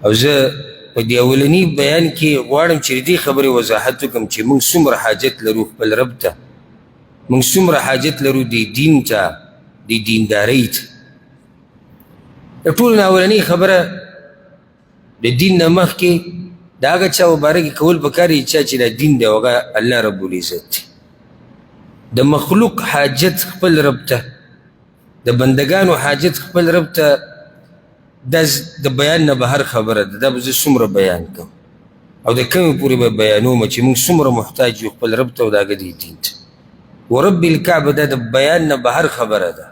او زه په دې اولني بیان کې غواړم چې دې خبرې وضاحت وکړم چې موږ څومره حاجت لرو خپل رب ته، موږ څومره حاجت لرو دې دین ته، دې دیندارۍ ته. د ټولو نه اولنۍ خبره د دین نه مخکې د هغه چا په باره کې کول پکار دي چا چې دا دین دی هغه الله رب العزت دی. د مخلوق حاجت خپل رب ته، د بندگانو حاجت خپل رب ته، دا د بیان نه بهر خبره ده. دا به زه څومره بیان کوم او د کومې پورې به بیانوم چې موږ څومره محتاج یو خپل رب ته او د هغه دې دین ته. ورب الکعبه دا د بیان نه بهر خبره ده،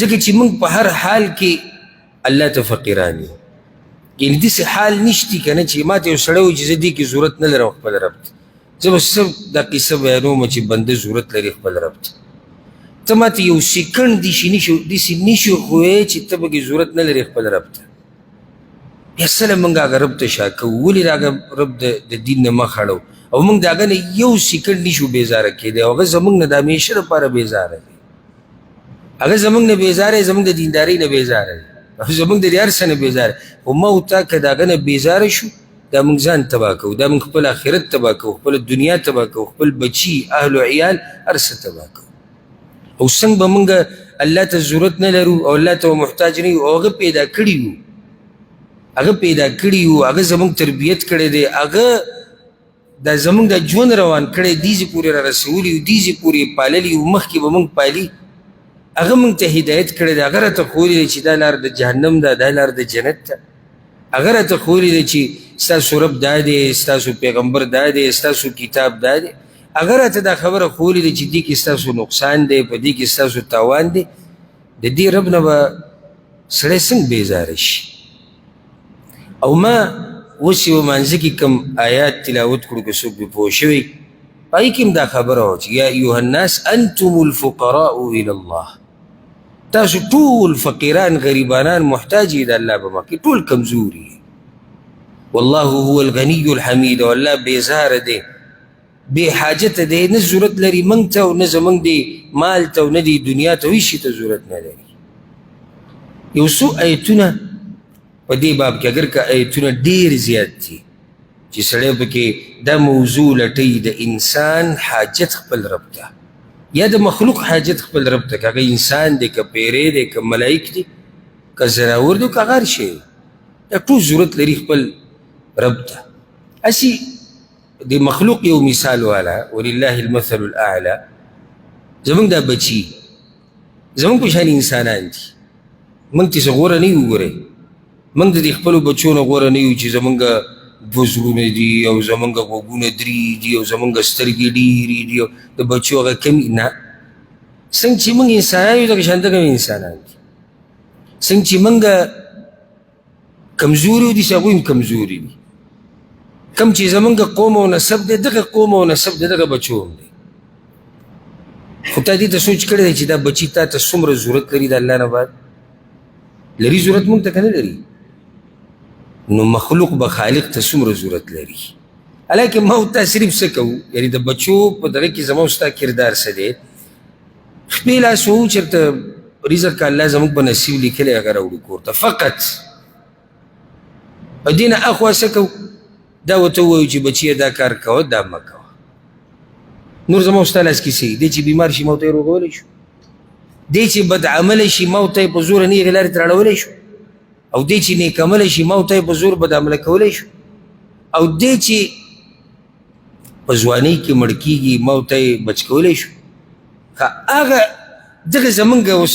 ځکه چې موږ په هر حال کې الله ته فقیران یو. یعنې داسې حال نشتی که نه چې ما ته یو سړی وایي چې زه دې کې ضرورت نه لرم خپل رب ته. زه به څه دا قصه بیانوم چې بنده ضرورت لري خپل رب ته. ته ما ته یو سیکنډ داسې نشي ښویی چې ته پکې ضرورت نه لري خپل رب ته. بیا سله موږ هغه رب ته شا کوو، ولې د هغه رب د دین نه مخ اړو او موږ د هغه نه یو سیکنډ نشو بیزاره کېدی او هغه زموږ نه د همیشه دپاره بیزاره دی. هغه زموږ نه بیزاره دی، زموږ د دیندارۍ نه بیزاره دی، زموږ د دې هر څه نه بیزاره. خو ما او تا که د هغه نه بیزاره شو دا موږ ځان تباه کوو، دا موږ خپل آخرت تباه کوو، خپله دنیا تباه کوو، خپل بچي اهل و عیال هر څه تباه کوو. او څنګه به موږ الله ته ضرورت نه لرو او الله ته محتاج نه یو او هغه پیدا کړي یو، هغه پیدا کړي یو، هغه زموږ تربیت کړی دی، هغه دا زموږ د ژوند روان کړی، دیزې پورې را رسولي یو، دیزې پورې پاللي یو، مخکې به موږ پالي. هغه موږ ته هدایت کړی دی، هغه راته ښوولي دی چې دا لار د جهنم ده، دا لار د جنت ده. هغه راته ښوولي دی چې ستاسو رب دا دی، ستاسو پیغمبر دا دی، ستاسو کتاب دا دی. هغه راته دا خبره ښوولې ده چې دې کې ستاسو نقصان دی، په دې کې ستاسو تاوان دی. د دې رب نه به سړی څنګه بیزاره شي؟ او ما اوس یو مانځه کې کوم آیات تلاوت کړو که څوک پې پوه شوی، په هغې کې هم دا خبره وه چې یا ایها الناس انتم الفقراء الی الله، تاسو ټول فقیران غریبانان محتاج یې د الله په مخ کې، ټول کمزوري یې. والله هو الغني الحمید، او الله بیزاره دی، بې حاجته دی، نه ضرورت لري موږ ته او نه زموږ دی مال ته او نه دی دنیا ته، هېڅ شي ته ضرورت نه لري. یو څو ایتونه په دې باب کې اگر که ایتونه ډېر زیات دي چې سړی پکې دا موضوع لټوي د انسان حاجت خپل رب ته یا د مخلوق حاجت خپل رب ته، که هغه انسان دی، که پیری دی، که ملایک دی، که زناور دی، که هر شی دی، دا ټول ضرورت لري خپل رب ته. هسې د مخلوق یو مثال والا، ولله المثل الاعلی، زموږ دا بچي زموږ په شان انسانان دي، موږ چې څه غوره نه یو. ګورئ موږ د دې خپلو بچو نه غوره نه یو چې زموږ دوه زړونه دي او زموږ غوږونه درې دي او زموږ سترګې ډېرې دي او د بچو هغه کمي نه. څنګه چې موږ انسانان یو دغه شان دغه انسانان دي. څنګه چې موږ کمزوري یو داسې هغوی هم کمزوري دي. کم چې زمونږ قوم او نسب دی دغه قوم او نسب دی دغه بچو هم دی. خو تا دې ته سوچ کړی دی چې دا بچي تا ته څومره ضرورت لري د الله نه بعد؟ لري ضرورت مونږ ته که نه لري؟ نو مخلوق به خالق ته څومره ضرورت لري؟ حالانکه ما او تا صرف څه کوو، یعنې د بچو په دغه کې زما او ستا کردار څه دی؟ خپې لاس وو چېرته رزق الله زموږ په نصیب لیکلی هغه راوړو کور ته فقط. او دې نه اخوا څه کوو؟ دا ورته ووایو چې بچیه دا کار کوه دا مه کوه. نور زما او ستا لاس کې څه دی؟ دی چې بیمار شي ما ورته یې روغولی شو، دی چې بدعمله شي ما ورته یې په زوره نیغې لارې ته راړولی شو، او دی چې نیکعمله شي ما ورته یې په زور بدعمله کولی شو، او دی چې په ځوانۍ کې مړ کېږي ما ورته یې بچ کولی شو. هغه دغه زمونږ اوس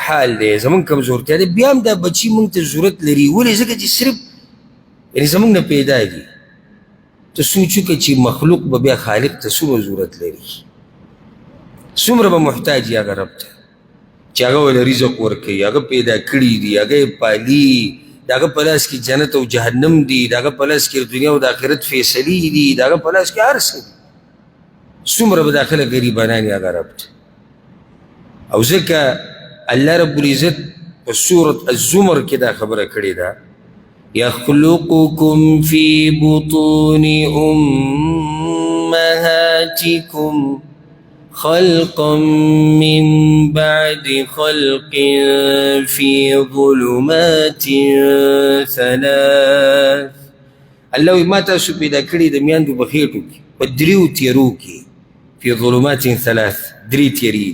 حال دی، زمونږ کمزورتیا دی. بیا هم دا بچي مونږ ته ضرورت لري. ولې؟ ځکه چې صرف یعنې زمونږ نه پیدا دي. ته سوچ وکړه چې مخلوق به بیا خالق ته څومره ضرورت لري، څومره به محتاج یې هغه رب ته چې هغه وله رزق ورکوي، هغه پیدا کړي دي، هغه یې پالي، د هغه په لاس کې جنت او جهنم دي، د هغه په لاس کې دنیا او د آخرت فیصلې دي، د هغه په لاس کې هر څه دي. څومره به داخله غریبانان یې هغه رب ته. او ځکه الله رب العزت په سورة الزمر کې دا خبره کړې ده، يخلقكم في بطون أمهاتكم خلقا من بعد خلق في ظلمات ثلاث. الله وی ما تاسو پیدا کړي د میاندو په خېټو کې په دریو تیرو کې فی ظلمات ثلاث، درې تیرې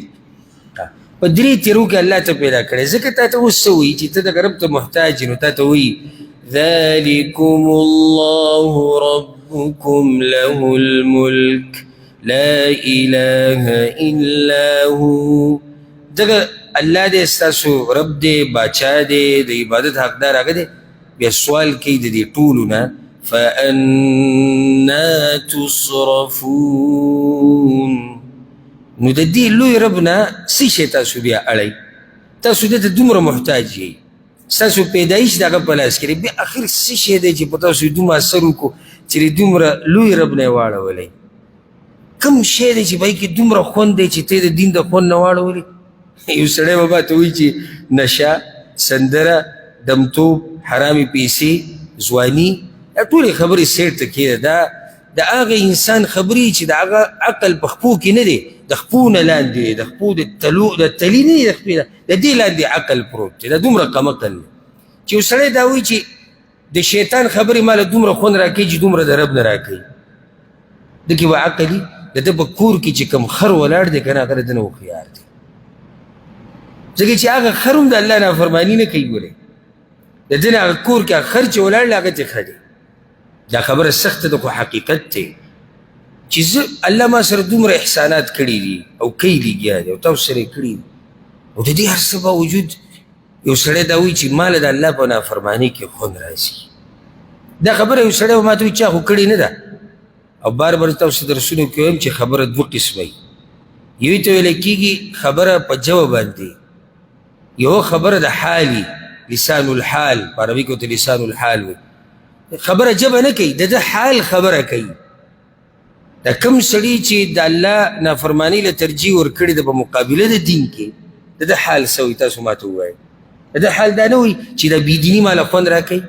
په درې تیرو کې الله ته پیدا کړي. ځکه تا ته اوس څه وایي چې ته دغه رب ته محتاج یې، نو تا ته وایي ذلکم الله ربکم له الملک لا اله الا هو. دغه الله دې ستاسو رب دې، باچا دې، د عبادت حقدار هغه دی. بیا سوال کوي د دې ټولو نه فأنا تصرفون. نو د دې لوی رب نه څه شی تاسو بیا اړئ؟ تاسو دې ته دومره محتاج یئ، ستاسو پیدایش د هغه په لاس کې دی. بیا اخر څه شی دی چې په تاسو دومره اثر وکړو چې دومره لوی رب نه یې واړولی؟ کوم شی دی چې په هغې کې دومره خوند دی چې ته د دین د خوند نه واړولې؟ یو سړی به ماته وایي چې نشه، سندره، دمتوب، حرامې پیسې، ځواني، دا ټولې خبرې سیټ ته کښېږده. دا د هغه انسان خبرې چې د هغه عقل په خپو کې نه دی، د خپو نه لاندې دی، د خپو د تلي نه دی، د خپې د دې لاندې عقل پروت دی. دا دومره کم عقل دی چې یو سړی دا وایي چې د شیطان خبرې ما له دومره خوند راکوي چې دومره د رب نه راکوي. ده کې به عقل وي. د ده په کور کې چې کوم خر ولاړ دی که نه، هغه د ده نه هوښیار دی. ځکه چې هغه خر هم د الله نافرماني نه کوي. ګورئ د ده نه هغه کور کې هغه خر چې ولاړ دی هغه چې ښه دی. دا خبره سخته ده خو حقیقت دی چې زه الله ما سره دومره احسانات کړي دي او کوي لګیا دی او تاسو سره یې کړي دي، او د دې هر څه باوجود یو سړی دا وایي چې ما له د الله په نافرمانۍ کې خوند راځي. دا خبره یو سړی به ما ته وایي چا خو کړې نه ده. او بار بار تاسو درسونو کې وایم چې خبره دوه قسمه وي. یوې ته ویلی کېږي خبره په جوه باندې، یوه خبره د حالي، لسان الحال، په عربي کې ورته لسان الحال وي. خبره جبه نه کوي، د ده حال خبره کوي. دا کوم سړي چې د الله نافرماني له ترجیح ورکړې ده په مقابله د دین کې، د ده حال څه وي؟ تاسو ما ته ووایئ. د ده حال دا نه وي چې د بېدیني ما له خوند راکوي.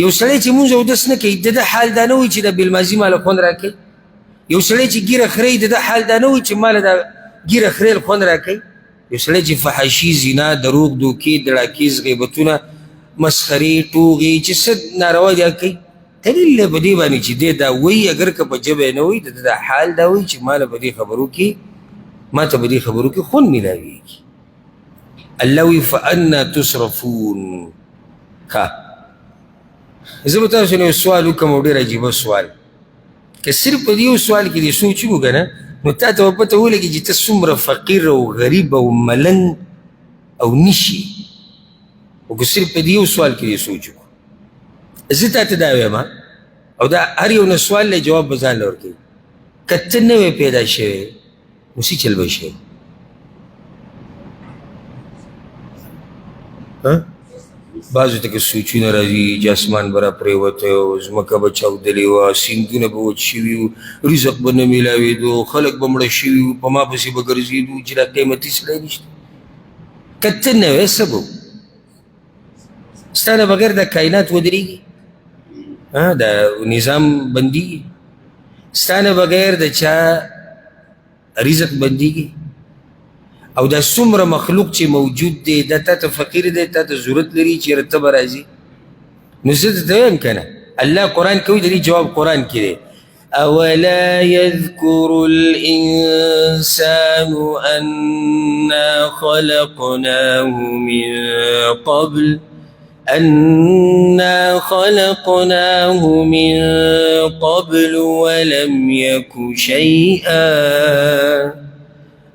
یو سړی چې مونځ اودس نه کوي، د ده حال دا نه وي چې د بېلمازي ما له خوند راکوي. یو سړی چې ږیره خرئ، د ده حال دا نه وي چې ما له د ږیره خریل خوند راکوي. یو سړی چې فحاشي، زنا، دروغ، دوکې، دړاکیز، غیبتونه، مسخرې، ټوغې، چې څه ناروا دي کوي، دلیل دی په دې باندې چې دی دا وایي. اگر که په ژبه یې نه وایي، د ده دا حال دا وایي چې ما له په دې خبرو کې، ما ته په دې خبرو کې خوند میلاویږي. الله وایي فأنا تصرفون. ښه، زه به تاسو نه یو سوال وکړم، او ډېر عجیبه سوال. که صرف په دې یو سوال کې دې سوچ وکړو که نه، نو تا ته به پته ولګي چې ته څومره فقیر او غریب او ملنګ او نشي. او که صرف په دې یو سوال کې دې سوچ وکړو. زه تا ته دا وایم، او دا هر یو نه سوال له جواب به ځان له ورکوي. که ته نه وې پیدا شوی، نو څه چل به شي؟ بعضو ته که سوچونه راځي چې اسمان به را پرېوتی و، ځمکه به چاودلې وه، سیندونه به وچ شوي وو، رزق به نه میلاوېدو، خلک به مړه شوي وو، په ما پسې به ګرځېدو چې دا قیمتي سړی نشته. که ته نه وې څه به و؟ ستا نه بغیر دا کائنات ودرېږي؟ دا نظام بندېږي؟ ستا نه بغیر د چا رزق بندېږي؟ او دا څومره مخلوق چې موجود دی، دا تا ته فقیر دی، تا ته ضرورت لري چې ته به راځي؟ نو زه درته وایم که نه، الله قرآن کوي، د دې جواب قرآن کې دی. اولا یذکر الانسان انا خلقناه من قبل ولم یک شیئا.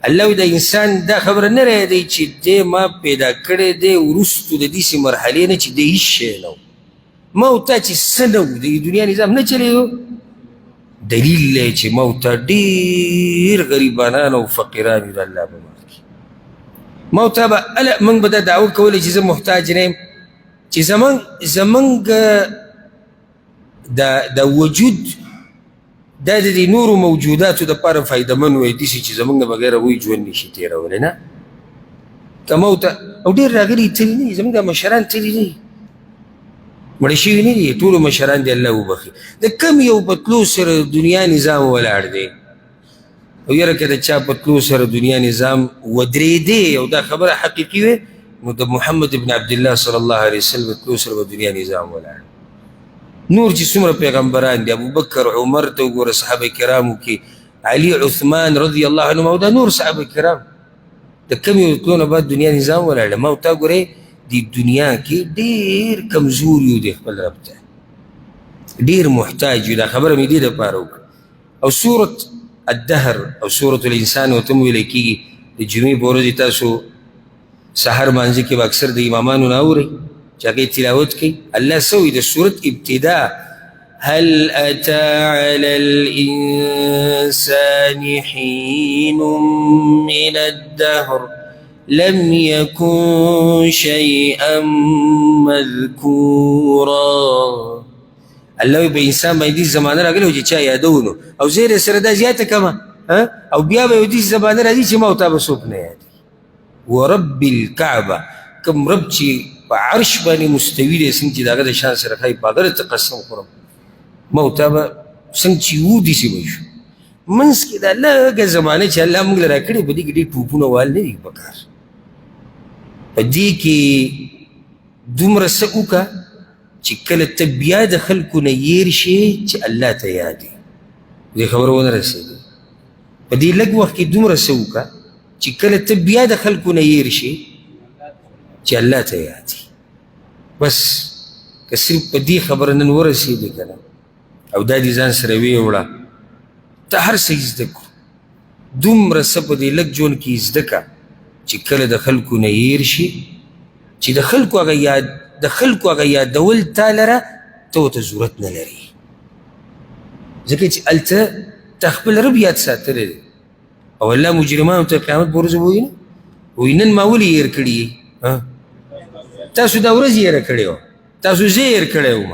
الله د انسان دا خبره نه رایدی چې دی ما پیدا کړی دی وروستو د داسې مرحلې نه چې دی هېڅ شی نه و. ما او تا چې څه نه و، د دنیا نظام نه چلېدو. دلیل دی چې ما او تا ډېر غریبانان او فقیران یو د الله په مخ کې. ما او تا به موږ به دا دعوه کولی چې زه محتاج نه یم، چې زمونږ د وجود دا د دې نورو موجوداتو دپاره فایدهمن وی، داسې چې زمونږ نه بغیر هغوی ژوند نشي تېرولی. نه که ما ورته او ډېر راغلي تلي نه دي، زمونږ دا مشران تلي نه دي، مړه شوي نه دي، ټولو مشران دې الله وبخي. د کم یو په تلو سره دنیا نظام ولاړ دی. او یاره که د چا په تلو سره دنیا نظام ودرېدې او دا خبره حقیقي وې نو د محمد ابن عبدالله صلی الله علیه وسلم تلو سره به دنیا نظام ولاړ. نور چې څومره پیغمبران دي ابوبکر عمر ته وګوره صحابه کرامو کې علي عثمان رضی الله عنهم او دا نور صحابه کرام د کمې تلو نه بعد دنیا نظام ولاړ. ما ورته ګورئ دې دنیا کې ډېر کمزور یو د خپل رب ته ډېر محتاج یو. دا خبره مې دې دپاره وکړه. او سورة الدهر او سورة الانسان ورته هم ویلی کېږي. د جمعې په ورځې تاسو سحر مانځه کې به اکثر د امامانو نه اورئ چې هغې تلاوت کوي. الله څه وایي د سورت ابتدا هل أتى على الإنسان حين من الدهر لم يكن شيئا مذكورا. الله به انسان باندې زمانه راغلی چې چا یادونو او زیر سره دا زیاته کمه او بیا به دې زمانه راځي چې ما او تا به څوک نه یادي. ورب الكعبه کوم رب چې په عرش باندې مستوي دی څنګه چې د هغه د شان سره ښایي په هغه ته قسم خورم ما او تا به څنګه چې وو داسې به شو. منځ کې دا لږه زمانه چې الله موږ له راکړې په دې کې ډېر ټوپونه وال نه دي پکار. په دې کې دومره څه وکړه چې کله ته بیا د خلکو نه یېر شې چې الله ته یاد یې. دې خبره ونه رسېږي. په دې لږ وخت کې دومره څه وکړه چې کله ته بیا د خلکو نه یېر شې چې الله ته یاد یې. بس که صرف په دې خبره نن ورسېدې که نه او دا دې ځان سره ویې وړه ته هر څه زده کړو دومره څه په دې لږ ژوند کې زده کړه چې کله د خلکو نه یېر شي چې د خلکو هغه یادول تا لره ته ورته ضرورت نه لري. ځکه چې هلته تا خپل رب یاد ساتلی دی او الله مجرمانو ته قیامت په ورځ به وایي نه وایي نن ما ولې یېر کړي یې تاسو دا ورځ یېره کړې وه تاسو زه یېر کړی وم.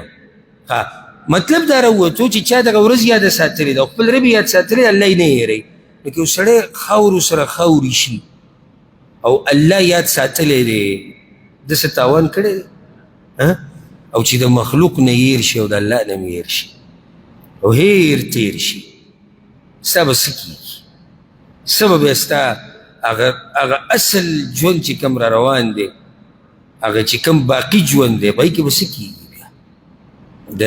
مطلب دا راووتو چې چا دغه ورځ یاده ساتلې ده او خپل رب یاد ساتلی الله یې نه هېروي. لکه یو سړی خاورو سره خاوري شي او الله یاد ساتلی دی داسې تاوان کړی دی او چې د مخلوق نه هېر شي او د الله نه م هېر شي او هېر تېر شي ستا به څه کېږي؟ څه به بیا ستا هغه اصل ژوند چې کوم را روان دی هغه چې کوم باقي ژوند دی په هغې کې به څه کېږي؟ بیا د